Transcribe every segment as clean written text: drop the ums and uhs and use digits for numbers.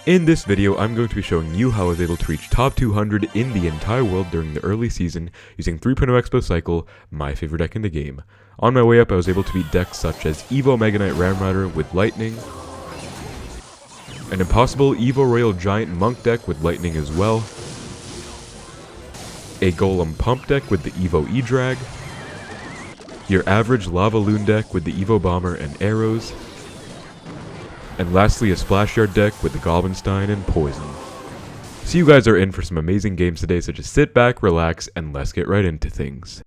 In this video, I'm going to be showing you how I was able to reach top 200 in the entire world during the early season using 3.0 Xbow Cycle, my favorite deck in the game. On my way up, I was able to beat decks such as Evo MK Ram with Lightning, an impossible Evo Royale Giant Monk deck with Lightning as well, a Golem Pump deck with the Evo EDrag, your average LavaLoon deck with the Evo Bomber and arrows, and lastly a Splashyard deck with the Goblinstein and Poison. So you guys are in for some amazing games today, so just sit back, relax, and let's get right into things.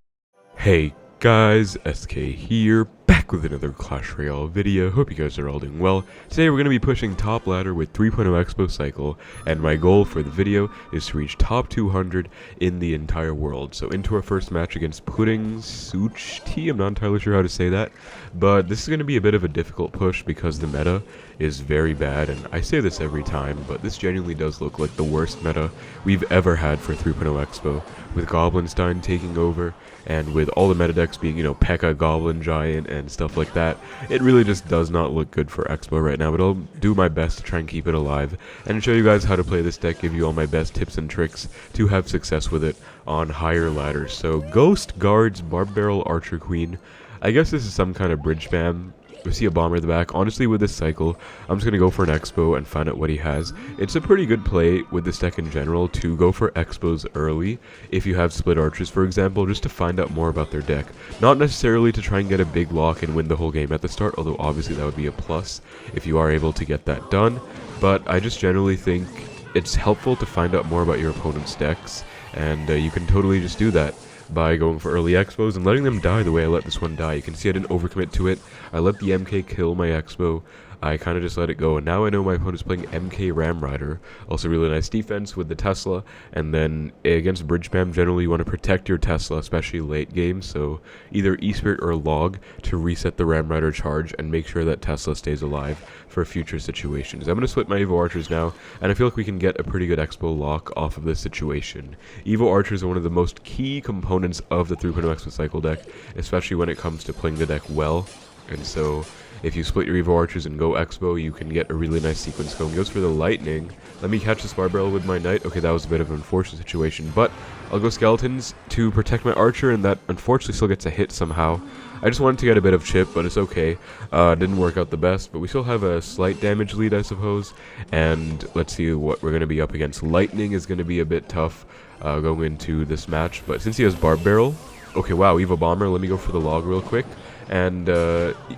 Hey guys, SK here, back with another Clash Royale video. Hope you guys are all doing well. Today we're going to be pushing top ladder with 3.0 Xbow Cycle, and my goal for the video is to reach top 200 in the entire world. So into our first match against Pudding Suchti, I'm not entirely sure how to say that, but this is going to be a bit of a difficult push because the meta is very bad, and I say this every time, but this genuinely does look like the worst meta we've ever had for 3.0 Xbow, with Goblinstein taking over, and with all the meta decks being, P.E.K.K.A. Goblin Giant and stuff like that. It really just does not look good for Xbow right now, but I'll do my best to try and keep it alive, and show you guys how to play this deck, give you all my best tips and tricks to have success with it on higher ladders. So, Ghost, Guards, Barb Barrel, Archer Queen. I guess this is some kind of bridge spam. We see a bomber in the back. Honestly, with this cycle, I'm just going to go for an Xbow and find out what he has. It's a pretty good play with this deck in general to go for Xbows early if you have split archers, for example, just to find out more about their deck. Not necessarily to try and get a big lock and win the whole game at the start, although obviously that would be a plus if you are able to get that done. But I just generally think it's helpful to find out more about your opponent's decks, and you can totally just do that by going for early Xbows and letting them die the way I let this one die. You can see I didn't overcommit to it. I let the MK kill my Xbow. I kind of just let it go, and now I know my opponent's playing MK Ram. Also really nice defense with the Tesla, and then against bridge spam, generally you want to protect your Tesla, especially late game, so either E-Spirit or Log to reset the Ram charge and make sure that Tesla stays alive for future situations. I'm going to split my Evo Archers now, and I feel like we can get a pretty good Xbow lock off of this situation. Evo Archers are one of the most key components of the 3.0 Xbow Cycle deck, especially when it comes to playing the deck well, and so if you split your Evo Archers and go Xbow, you can get a really nice sequence going. He goes for the Lightning. Let me catch this Barb Barrel with my Knight. Okay, that was a bit of an unfortunate situation, but I'll go Skeletons to protect my Archer, and that unfortunately still gets a hit somehow. I just wanted to get a bit of chip, but it's okay. Didn't work out the best, but we still have a slight damage lead, I suppose. And let's see what we're going to be up against. Lightning is going to be a bit tough going into this match, but since he has Barb Barrel... Okay, wow, Evo Bomber. Let me go for the Log real quick. And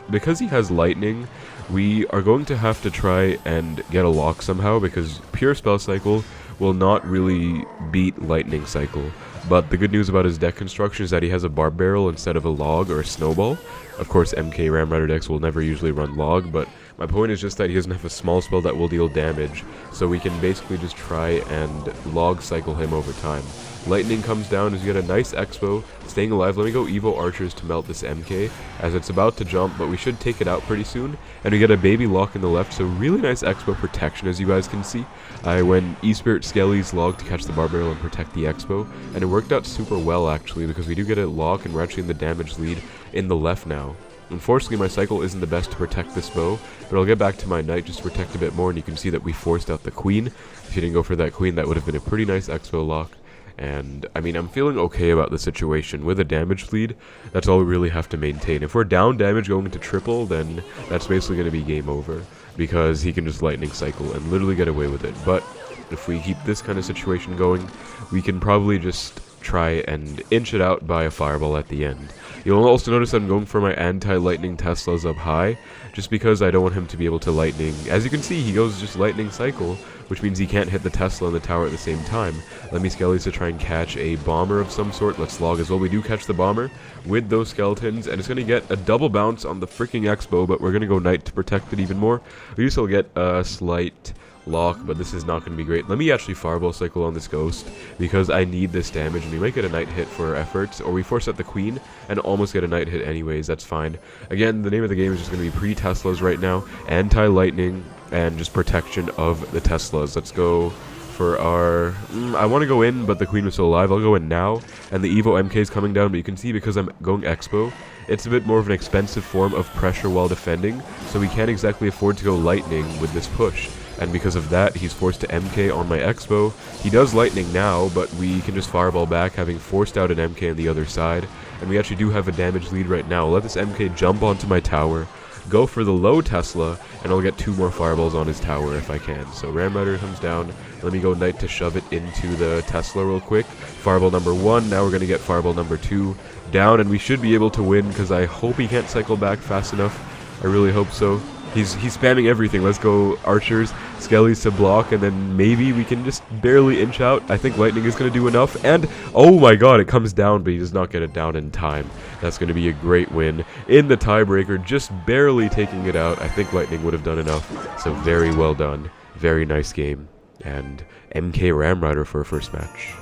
because he has Lightning, we are going to have to try and get a lock somehow, because pure Spell Cycle will not really beat Lightning Cycle. But the good news about his deck construction is that he has a Barb Barrel instead of a Log or a Snowball. Of course, MK Ram decks will never usually run Log, but my point is just that he doesn't have a small spell that will deal damage, so we can basically just try and Log Cycle him over time. Lightning comes down as you get a nice Xbow, staying alive. Let me go Evo Archers to melt this MK, as it's about to jump, but we should take it out pretty soon. And we get a baby lock in the left, so really nice Xbow protection, as you guys can see. I went E-Spirit Skelly's Log to catch the Barb Barrel and protect the Xbow, and it worked out super well actually, because we do get a lock and we're actually in the damage lead in the left now. Unfortunately, my cycle isn't the best to protect this bow, but I'll get back to my Knight just to protect a bit more, and you can see that we forced out the Queen. If you didn't go for that Queen, that would have been a pretty nice Xbow lock. And, I mean, I'm feeling okay about the situation. With a damage lead, that's all we really have to maintain. If we're down damage going into triple, then that's basically going to be game over, because he can just Lightning Cycle and literally get away with it. But if we keep this kind of situation going, we can probably just try and inch it out by a Fireball at the end. You'll also notice I'm going for my anti-Lightning Teslas up high, just because I don't want him to be able to Lightning. As you can see, he goes just Lightning Cycle, which means he can't hit the Tesla and the tower at the same time. Let me Skellies to try and catch a Bomber of some sort. Let's Log as well. We do catch the Bomber with those Skeletons, and it's going to get a double bounce on the freaking Xbow, but we're going to go Knight to protect it even more. We do still get a slight lock, but this is not going to be great. Let me actually Fireball Cycle on this Ghost, because I need this damage, and we might get a Knight hit for our efforts, or we force out the Queen and almost get a Knight hit anyways. That's fine. Again, the name of the game is just going to be pre-Teslas right now, anti-Lightning, and just protection of the Teslas. Let's go for our... I want to go in, but the Queen was still alive. I'll go in now, and the Evo MK is coming down, but you can see because I'm going Xbow, it's a bit more of an expensive form of pressure while defending, so we can't exactly afford to go Lightning with this push. and because of that, he's forced to MK on my Xbow. He does lightning now, but we can just fireball back, having forced out an MK on the other side, and we actually do have a damage lead right now. I'll let this MK jump onto my tower, go for the low Tesla, and I'll get 2 more fireballs on his tower if I can. So Ram Rider comes down. Let me go Knight to shove it into the Tesla real quick. Fireball number 1. Now we're going to get fireball number 2 down, and we should be able to win because I hope he can't cycle back fast enough. I really hope so. He's spamming everything. Let's go archers, skellies to block, and then maybe we can just barely inch out. I think lightning is going to do enough, and oh my god, it comes down, but he does not get it down in time. That's going to be a great win in the tiebreaker, just barely taking it out. I think lightning would have done enough, so very well done. Very nice game, and MK Ram Rider for a first match.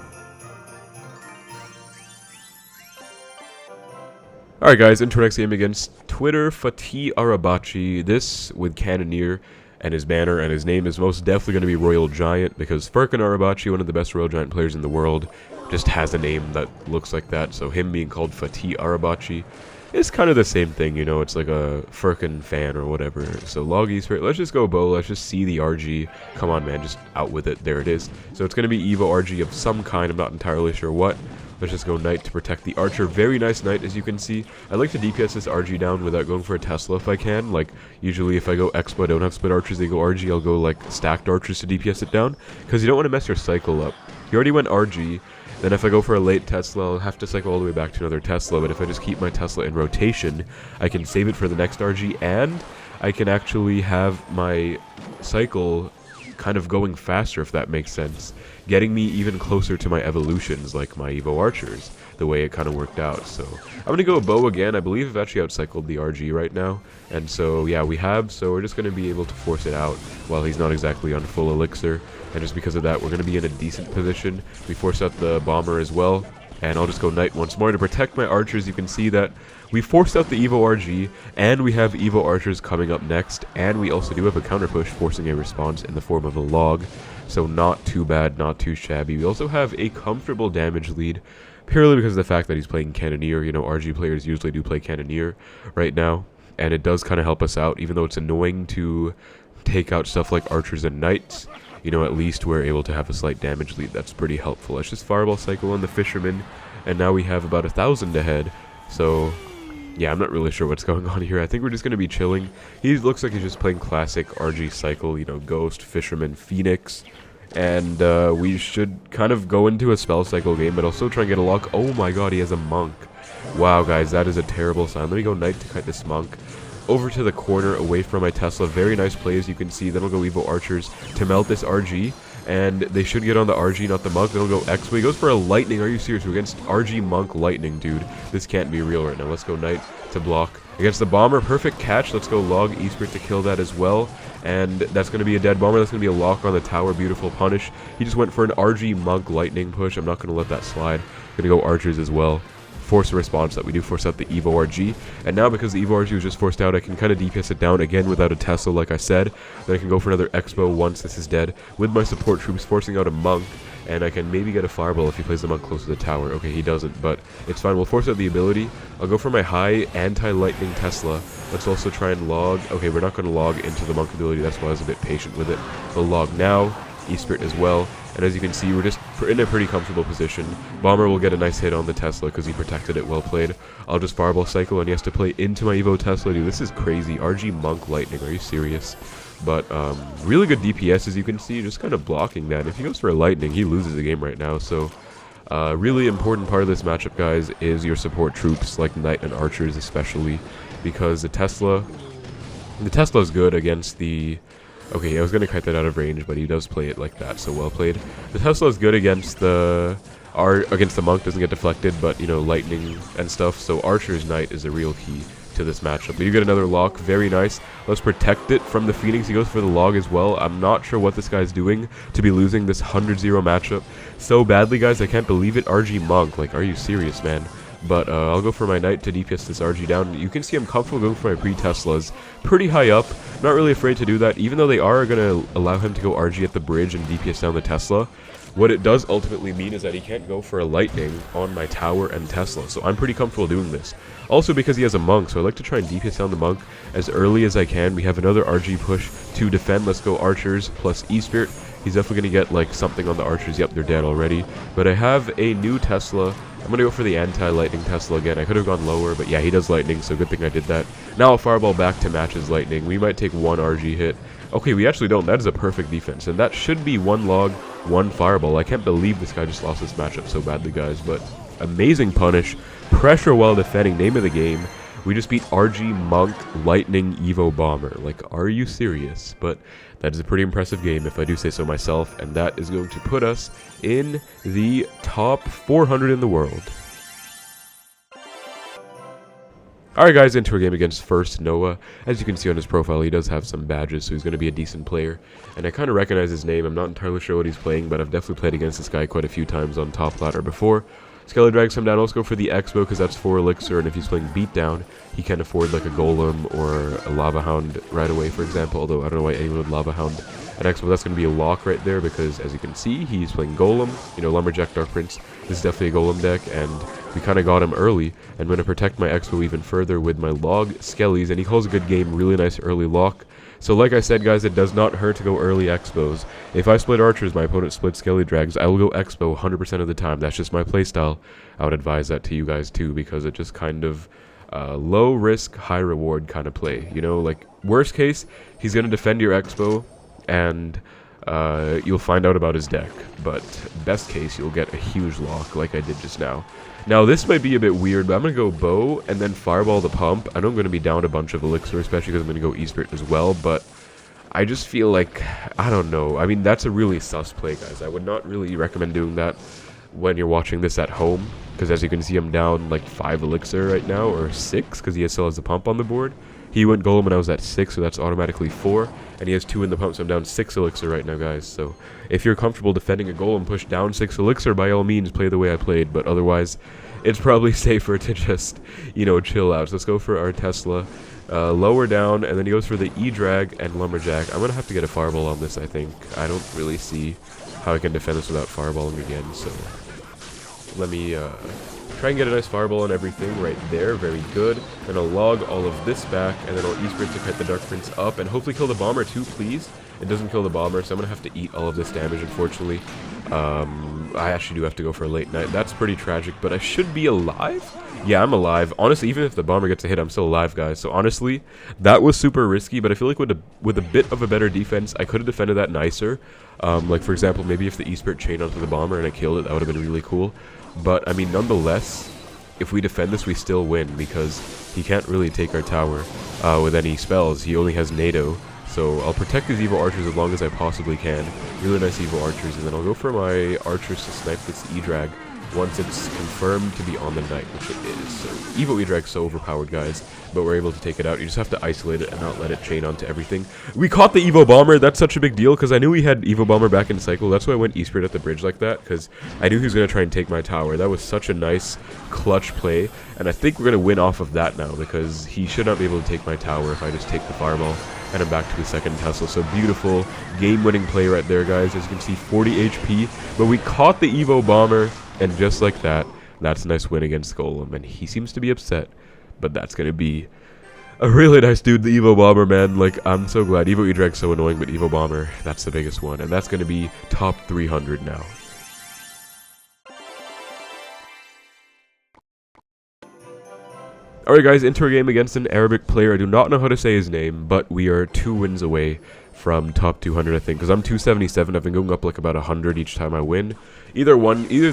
Alright guys, into our next game against Twitter Fatih Arabachi. This with Cannoneer and his banner, and his name is most definitely going to be Royal Giant, because Furkan Arabachi, one of the best Royal Giant players in the world, just has a name that looks like that. So him being called Fatih Arabachi is kind of the same thing, you know, it's like a Furkan fan or whatever. So log eSpirit, let's just go bow, let's just see the RG. Come on man, just out with it, there it is. So it's going to be Evo RG of some kind, I'm not entirely sure what. Let's just go Knight to protect the Archer. Very nice Knight, as you can see. I like to DPS this RG down without going for a Tesla if I can. Like, usually if I go Xbow, I don't have split Archers, they go RG, I'll go, like, stacked Archers to DPS it down. Because you don't want to mess your cycle up. He already went RG. Then if I go for a late Tesla, I'll have to cycle all the way back to another Tesla. But if I just keep my Tesla in rotation, I can save it for the next RG. And I can actually have my cycle kind of going faster, if that makes sense, getting me even closer to my evolutions, like my Evo Archers, the way it kind of worked out. So I'm going to go bow again. I believe I've actually outcycled the RG right now, and so yeah, we have, so we're just going to be able to force it out while he's not exactly on full elixir, and just because of that, we're going to be in a decent position. We force out the Bomber as well, and I'll just go Knight once more to protect my Archers. You can see that we forced out the Evo RG, and we have Evo Archers coming up next, and we also do have a counter push forcing a response in the form of a log, so not too bad, not too shabby. We also have a comfortable damage lead, purely because of the fact that he's playing Cannoneer. You know, RG players usually do play Cannoneer right now, and it does kind of help us out, even though it's annoying to take out stuff like Archers and Knights. You know, at least we're able to have a slight damage lead. That's pretty helpful. Let's just Fireball Cycle on the Fisherman, and now we have about 1,000 ahead, so yeah, I'm not really sure what's going on here. I think we're just going to be chilling. He looks like he's just playing classic RG cycle, you know, Ghost, Fisherman, Phoenix. And we should kind of go into a spell cycle game, but I'll still try and get a lock. Oh my god, he has a Monk. Wow, guys, that is a terrible sign. Let me go Knight to kite this Monk over to the corner, away from my Tesla. Very nice play, as you can see. Then I'll go Evo Archers to melt this RG. And they should get on the RG, not the Monk. Then I'll go Xbow. He goes for a Lightning. Are you serious? We're against RG Monk Lightning, dude. This can't be real right now. Let's go Knight to block against the Bomber. Perfect catch. Let's go log eSpirit to kill that as well. And that's going to be a dead Bomber. That's going to be a lock on the tower. Beautiful punish. He just went for an RG Monk Lightning push. I'm not going to let that slide. Going to go Archers as well. Force a response that we do force out the Evo RG, and now because the Evo RG was just forced out, I can kind of DPS it down again without a Tesla, like I said. Then I can go for another Xbow once this is dead with my support troops, forcing out a Monk, and I can maybe get a Fireball if he plays the Monk close to the tower. Okay, he doesn't, but it's fine. We'll force out the ability. I'll go for my high anti-lightning Tesla. Let's also try and log. Okay, we're not going to log into the Monk ability, that's why I was a bit patient with it. We'll log now, eSpirit as well. And as you can see, we're just in a pretty comfortable position. Bomber will get a nice hit on the Tesla because he protected it. Well played. I'll just Fireball Cycle, and he has to play into my Evo Tesla. Dude, this is crazy. RG Monk Lightning, are you serious? But really good DPS, as you can see, just kind of blocking that. If he goes for a Lightning, he loses the game right now. So really important part of this matchup, guys, is your support troops, like Knight and Archers especially, because the Tesla is good against the... Okay, I was going to kite that out of range, but he does play it like that, so well played. The Tesla is good against the Monk, doesn't get deflected, but, you know, Lightning and stuff, so Archer's Knight is a real key to this matchup. But you get another lock, very nice. Let's protect it from the Phoenix. He goes for the log as well. I'm not sure what this guy's doing to be losing this 100-0 matchup so badly, guys. I can't believe it. RG Monk, like, are you serious, man? But I'll go for my Knight to DPS this RG down. You can see I'm comfortable going for my pre-Teslas. Pretty high up. Not really afraid to do that, even though they are going to allow him to go RG at the bridge and DPS down the Tesla. What it does ultimately mean is that he can't go for a Lightning on my Tower and Tesla, so I'm pretty comfortable doing this. Also because he has a Monk, so I like to try and DPS down the Monk as early as I can. We have another RG push to defend. Let's go Archers plus E-Spirit. He's definitely going to get like something on the Archers. Yep, they're dead already. But I have a new Tesla. I'm going to go for the anti-Lightning Tesla again. I could have gone lower, but yeah, he does Lightning, so good thing I did that. Now I'll Fireball back to match his Lightning. We might take one RG hit. Okay, we actually don't. That is a perfect defense, and that should be one log, one Fireball. I can't believe this guy just lost this matchup so badly, guys, but amazing punish. Pressure while defending. Name of the game. We just beat RG, Monk, Lightning, Evo Bomber. Like, are you serious? But that is a pretty impressive game, if I do say so myself, and that is going to put us in the top 400 in the world. Alright guys, into a game against First Noah. As you can see on his profile, he does have some badges, so he's going to be a decent player. And I kind of recognize his name. I'm not entirely sure what he's playing, but I've definitely played against this guy quite a few times on top ladder before. Skelly drags him down. Let's go for the Xbow because that's 4 elixir, and if he's playing beatdown, he can afford like a Golem or a Lava Hound right away, for example. Although I don't know why anyone would Lava Hound an Xbow. That's going to be a lock right there because, as you can see, he's playing Golem. You know, Lumberjack, Dark Prince. This is definitely a Golem deck, and we kind of got him early. I'm going to protect my Xbow even further with my Log Skellies, and he calls a good game. Really nice early lock. So like I said, guys, it does not hurt to go early Xbows. If I split Archers, my opponent splits Skelly Drags, I will go Xbow 100% of the time. That's just my playstyle. I would advise that to you guys too, because it just kind of low risk, high reward kind of play. You know, like worst case, he's going to defend your Xbow, and you'll find out about his deck. But best case, you'll get a huge lock like I did just now. Now, this might be a bit weird, but I'm going to go Bow and then Fireball the Pump. I know I'm going to be down a bunch of Elixir, especially because I'm going to go E-Spirit as well, but I just feel like, I don't know. I mean, that's a really sus play, guys. I would not really recommend doing that when you're watching this at home, because as you can see, I'm down like 5 Elixir right now, or 6, because he still has the Pump on the board. He went Golem when I was at 6, so that's automatically 4. And he has 2 in the Pump, so I'm down 6 Elixir right now, guys. So if you're comfortable defending a Golem push down 6 Elixir, by all means, play the way I played. But otherwise, it's probably safer to just, you know, chill out. So let's go for our Tesla. Lower down, and then he goes for the EDrag and Lumberjack. I'm going to have to get a Fireball on this, I think. I don't really see how I can defend this without Fireballing again, so let me try and get a nice Fireball on everything right there. Very good. Then I'll log all of this back, and then I'll E-Spirit to kite the Dark Prince up, and hopefully kill the Bomber too, please. It doesn't kill the Bomber, so I'm going to have to eat all of this damage, unfortunately. I actually do have to go for a late night. That's pretty tragic, but I should be alive? Yeah, I'm alive. Honestly, even if the Bomber gets a hit, I'm still alive, guys. So honestly, that was super risky, but I feel like with a bit of a better defense, I could have defended that nicer. Like, for example, maybe if the E-Spirit chained onto the Bomber and I killed it, that would have been really cool. But, I mean, nonetheless, if we defend this, we still win, because he can't really take our tower with any spells. He only has NATO. So I'll protect these Evo Archers as long as I possibly can. Really nice Evo Archers, and then I'll go for my Archers to snipe this EDrag once it's confirmed to be on the Knight, which it is. So Evo EDrag's so overpowered, guys, but we're able to take it out. You just have to isolate it and not let it chain onto everything. We caught the Evo Bomber. That's such a big deal, because I knew he had Evo Bomber back in cycle. That's why I went E-Spirit at the bridge like that, because I knew he was going to try and take my tower. That was such a nice clutch play, and I think we're going to win off of that now, because he should not be able to take my tower if I just take the Fireball. And I'm back to the second Tesla. So beautiful game-winning play right there, guys. As you can see, 40 HP. But we caught the Evo Bomber, and just like that, that's a nice win against Golem. And he seems to be upset, but that's going to be a really nice dude, the Evo Bomber, man. Like, I'm so glad. Evo EDrag's so annoying, but Evo Bomber, that's the biggest one. And that's going to be top 300 now. Alright guys, into a game against an Arabic player. I do not know how to say his name, but we are 2 wins away from top 200, I think, because I'm 277. I've been going up like about 100 each time I win. Either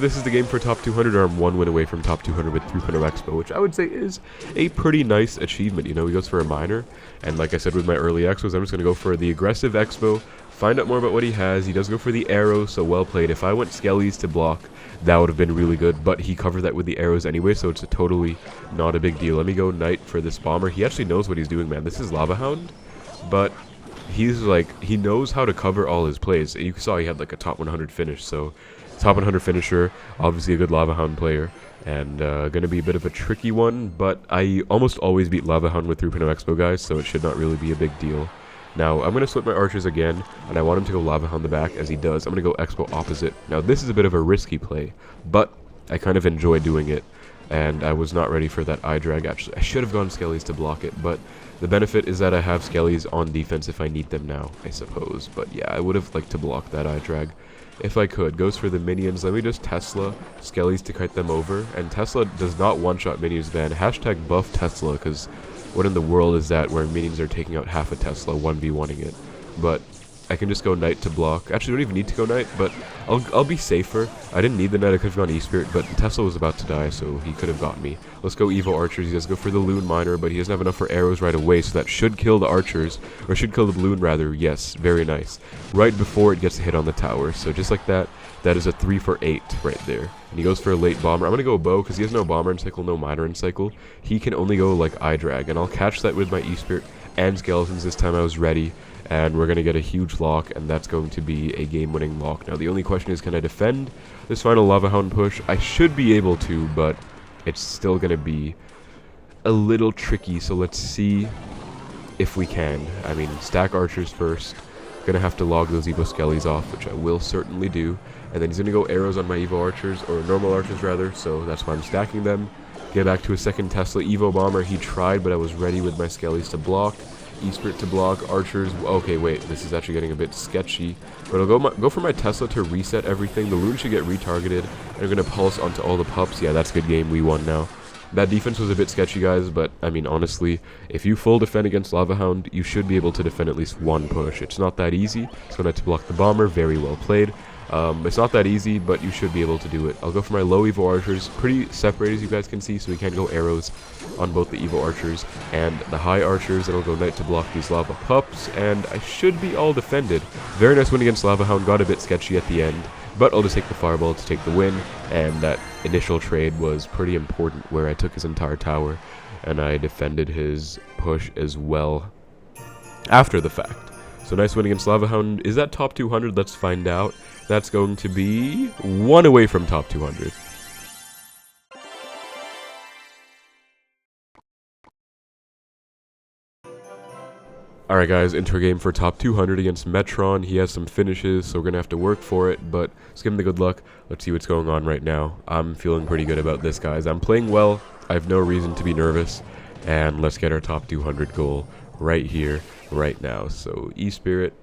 this is the game for top 200, or I'm 1 win away from top 200 with 3.0 Xbow, which I would say is a pretty nice achievement. You know, he goes for a minor, and like I said with my early Xbows, I'm just going to go for the aggressive Xbow, find out more about what he has. He does go for the arrow, so well played. If I went Skellies to block, that would have been really good, but he covered that with the arrows anyway, so it's totally not a big deal. Let me go Knight for this Bomber. He actually knows what he's doing, man. This is Lava Hound, but he's like, he knows how to cover all his plays. You saw he had like a top 100 finish, so top 100 finisher, obviously a good Lava Hound player, and gonna be a bit of a tricky one, but I almost always beat Lava Hound with 3.0 Xbow guys, so it should not really be a big deal. Now, I'm going to split my archers again, and I want him to go Lava Hound the back, as he does. I'm going to go Xbow opposite. Now, this is a bit of a risky play, but I kind of enjoy doing it, and I was not ready for that EDrag, actually. I should have gone Skellies to block it, but the benefit is that I have Skellies on defense if I need them now, I suppose. But yeah, I would have liked to block that EDrag if I could. Goes for the minions. Let me just Tesla Skellies to kite them over, and Tesla does not one-shot minions ban. Hashtag buff Tesla, because what in the world is that where minions are taking out half a Tesla 1v1ing it? But I can just go Knight to block. Actually, I don't even need to go Knight, but I'll be safer. I didn't need the Knight, I could have gone E-Spirit, but Tesla was about to die, so he could have got me. Let's go Evo Archers. He does go for the Loon Miner, but he doesn't have enough for arrows right away, so that should kill the Archers, or should kill the Balloon rather. Yes, very nice. Right before it gets a hit on the tower, so just like that, that is a 3 for 8 right there. And he goes for a late Bomber. I'm going to go Bow, because he has no Bomber in cycle, no Miner in cycle. He can only go like EDrag, and I'll catch that with my E-Spirit and Skeletons. This time I was ready, and we're going to get a huge lock, and that's going to be a game-winning lock. Now, the only question is, can I defend this final Lava Hound push? I should be able to, but it's still going to be a little tricky, so let's see if we can. I mean, stack Archers first. Gonna have to log those Evo Skellies off, which I will certainly do. And then he's gonna go arrows on my Evo Archers, or normal Archers rather, so that's why I'm stacking them. Get back to a second Tesla. Evo Bomber, he tried, but I was ready with my Skellies to block. E-Spirit to block, Archers. Okay, wait, this is actually getting a bit sketchy. But I'll go for my Tesla to reset everything. The Loon should get retargeted, and I'm gonna pulse onto all the pups. Yeah, that's a good game, we won now. That defense was a bit sketchy, guys, but, I mean, honestly, if you full defend against Lava Hound, you should be able to defend at least one push. It's not that easy, so I had to block the Bomber. Very well played. It's not that easy, but you should be able to do it. I'll go for my low Evo Archers, pretty separated as you guys can see, so we can go arrows on both the Evo Archers and the high Archers, and I'll go Knight to block these Lava Pups, and I should be all defended. Very nice win against Lava Hound, got a bit sketchy at the end, but I'll just take the Fireball to take the win, and that initial trade was pretty important where I took his entire tower, and I defended his push as well after the fact. So nice win against Lava Hound. Is that top 200? Let's find out. That's going to be 1 away from top 200. Alright guys, into a game for top 200 against Metron. He has some finishes, so we're going to have to work for it, but let's give him the good luck. Let's see what's going on right now. I'm feeling pretty good about this, guys. I'm playing well. I have no reason to be nervous, and let's get our top 200 goal right here, right now. So E-Spirit,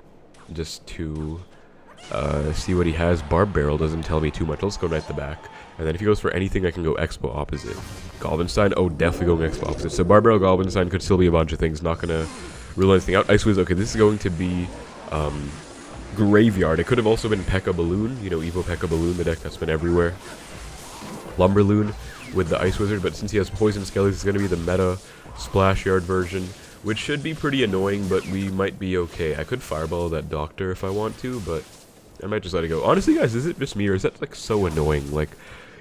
just to see what he has. Barb Barrel doesn't tell me too much. Let's go Knight the back. And then if he goes for anything, I can go Xbow opposite. Goblinstein, oh, definitely going Xbow opposite. So Barb Barrel, Goblinstein could still be a bunch of things. Not going to rule anything out. Ice Wiz, okay, this is going to be Graveyard. It could have also been P.E.K.K.A. Balloon. You know, Evo P.E.K.K.A. Balloon, the deck that's been everywhere. Lumberloon with the Ice Wizard, but since he has Poison Skellies, it's going to be the meta Splashyard version, which should be pretty annoying, but we might be okay. I could Fireball that Doctor if I want to, but I might just let it go. Honestly, guys, is it just me, or is that, like, so annoying? Like,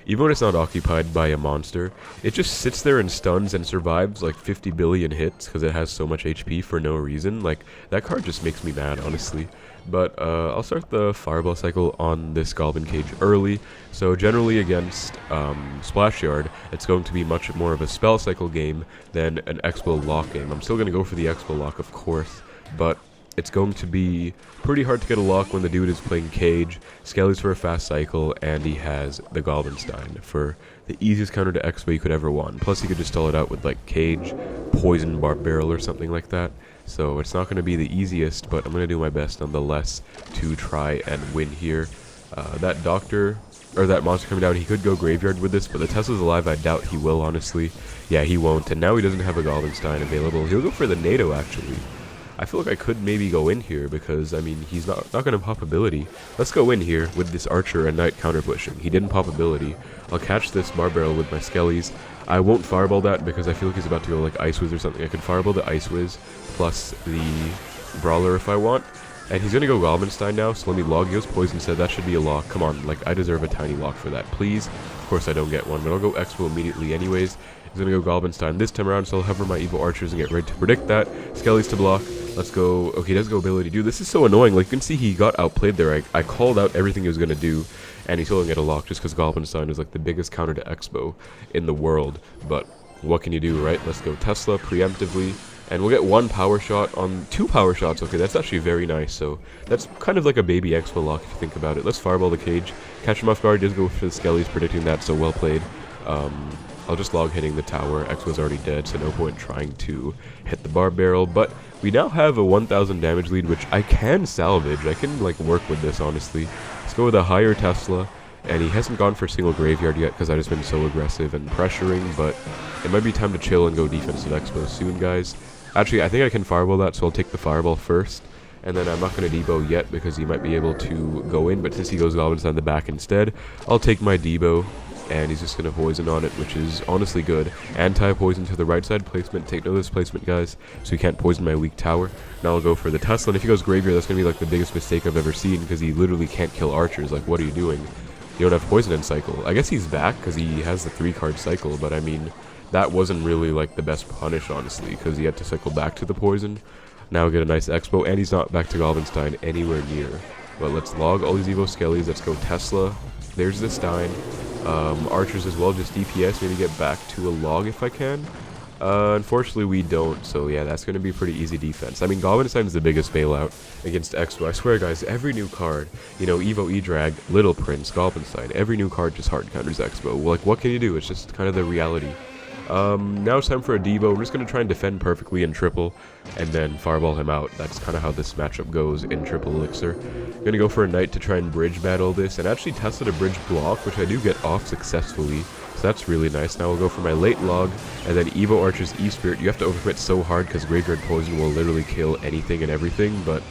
even when it's not occupied by a monster, it just sits there and stuns and survives, like, 50 billion hits because it has so much HP for no reason. Like, that card just makes me mad, honestly. But, I'll start the Fireball Cycle on this Goblin Cage early. So, generally against Splashyard, it's going to be much more of a Spell Cycle game than an Expo Lock game. I'm still going to go for the Expo Lock, of course, but it's going to be pretty hard to get a lock when the dude is playing Cage, Skellies for a fast cycle, and he has the Goblinstein for the easiest counter to Expo you could ever want. Plus, he could just stall it out with, like, Cage, Poison Barb Barrel, or something like that. So it's not going to be the easiest, but I'm going to do my best nonetheless to try and win here. That Doctor, or that monster coming down, he could go Graveyard with this, but the Tesla's alive. I doubt he will, honestly. Yeah, he won't, and now he doesn't have a Goblinstein available. He'll go for the NATO, actually. I feel like I could maybe go in here because, I mean, he's not going to pop ability. Let's go in here with this Archer and Knight counter pushing. He didn't pop ability. I'll catch this Barb Barrel with my Skellies. I won't Fireball that because I feel like he's about to go like Ice Wiz or something. I could Fireball the Ice Wiz plus the Brawler if I want. And he's going to go Goblinstein now, so let me log. He goes Poison, said that should be a lock. Come on, like, I deserve a tiny lock for that, please. Of course I don't get one, but I'll go Expo immediately anyways. He's going to go Goblinstein this time around, so I'll hover my Evo Archers and get ready to predict that. Skellies to block. Let's go. Okay, he does go ability. Dude, this is so annoying. Like, you can see he got outplayed there. I called out everything he was going to do, and he still didn't get a lock just because Goblinstein is like the biggest counter to Xbow in the world. But what can you do, right? Let's go Tesla preemptively. And we'll get 1 power shot on 2 power shots. Okay, that's actually very nice. So that's kind of like a baby Xbow lock if you think about it. Let's fireball the cage. Catch him off guard. Does go for the Skellies, predicting that, so well played. I'll just log hitting the tower. Xbow's already dead, so no point trying to hit the bar barrel. But we now have a 1000 damage lead, which I can salvage. I can like work with this, honestly. Let's go with a higher Tesla. And he hasn't gone for single graveyard yet because I've just been so aggressive and pressuring. But it might be time to chill and go defensive Xbow soon, guys. Actually, I think I can fireball that, so I'll take the fireball first. And then I'm not going to debo yet because he might be able to go in. But since he goes Goblinstein on the back instead, I'll take my debo. And he's just going to poison on it, which is honestly good. Anti-poison to the right side placement. Take note of this placement, guys, so he can't poison my weak tower. Now I'll go for the Tesla. And if he goes graveyard, that's going to be like the biggest mistake I've ever seen because he literally can't kill archers. Like, what are you doing? You don't have poison in cycle. I guess he's back because he has the 3-card cycle, but I mean, that wasn't really like the best punish, honestly, because he had to cycle back to the poison. Now we get a nice Xbow, and he's not back to Goblinstein anywhere near. But let's log all these Evo Skellies. Let's go Tesla. There's the Stein. Archers as well, just DPS, maybe get back to a log if I can. Unfortunately we don't, so yeah, that's going to be pretty easy defense. I mean, Goblinstein is the biggest bailout against Xbow. I swear, guys, every new card, you know, Evo EDrag, Little Prince, Goblinstein, every new card just hard counters Xbow. Like, what can you do? It's just kind of the reality. Now it's time for a Devo. I'm just going to try and defend perfectly in triple, and then fireball him out. That's kind of how this matchup goes in triple elixir. I'm going to go for a knight to try and bridge battle this, and actually tested a bridge block, which I do get off successfully, so that's really nice. Now we'll go for my late log, and then Evo Archer's E-Spirit. You have to overcommit so hard, because Graveyard Poison will literally kill anything and everything, but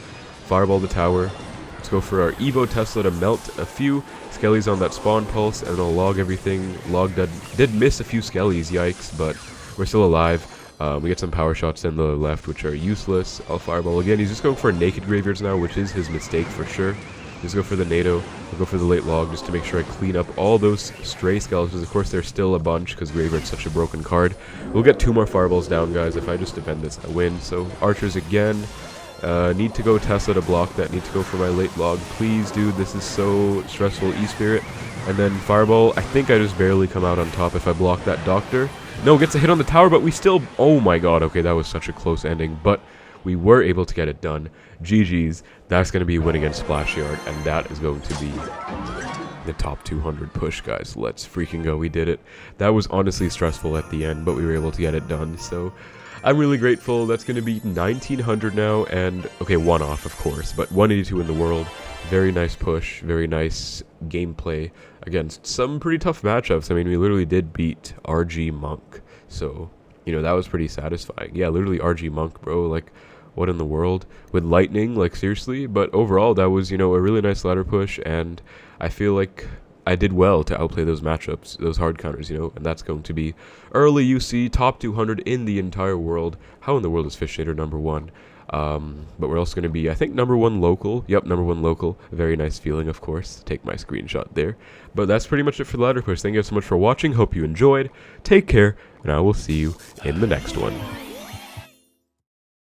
fireball the tower. Let's go for our Evo Tesla to melt a few Skellies on that spawn pulse, and I'll log everything. Log did miss a few Skellies, yikes, but we're still alive. We get some power shots in the left, which are useless. I'll fireball again. He's just going for naked graveyards now, which is his mistake for sure. Just go for the NATO. I'll go for the late log just to make sure I clean up all those stray skeletons. Of course, there's still a bunch because graveyard's such a broken card. We'll get 2 more fireballs down, guys. If I just defend this, I win. So archers again. Need to go Tesla to block that. Need to go for my late log. Please, dude. This is so stressful. E-Spirit. And then fireball. I think I just barely come out on top if I block that doctor. No, gets a hit on the tower, but we still... Oh my god. Okay, that was such a close ending. But we were able to get it done. GG's. That's going to be a win against Splashyard. And that is going to be the top 200 push, guys. Let's freaking go. We did it. That was honestly stressful at the end, but we were able to get it done. So... I'm really grateful. That's going to be 1900 now, and okay, 1 off, of course, but 182 in the world. Very nice push, very nice gameplay against some pretty tough matchups. I mean, we literally did beat RG Monk, so, you know, that was pretty satisfying. Yeah, literally RG Monk, bro, like, what in the world? With lightning, like, seriously? But overall, that was, you know, a really nice ladder push, and I feel like I did well to outplay those matchups, those hard counters, you know, and that's going to be early UC, top 200 in the entire world. How in the world is Fish Shader #1? But we're also going to be, I think, #1 local. Yep, #1 local. Very nice feeling, of course. Take my screenshot there. But that's pretty much it for the ladder push. Thank you guys so much for watching. Hope you enjoyed. Take care, and I will see you in the next one.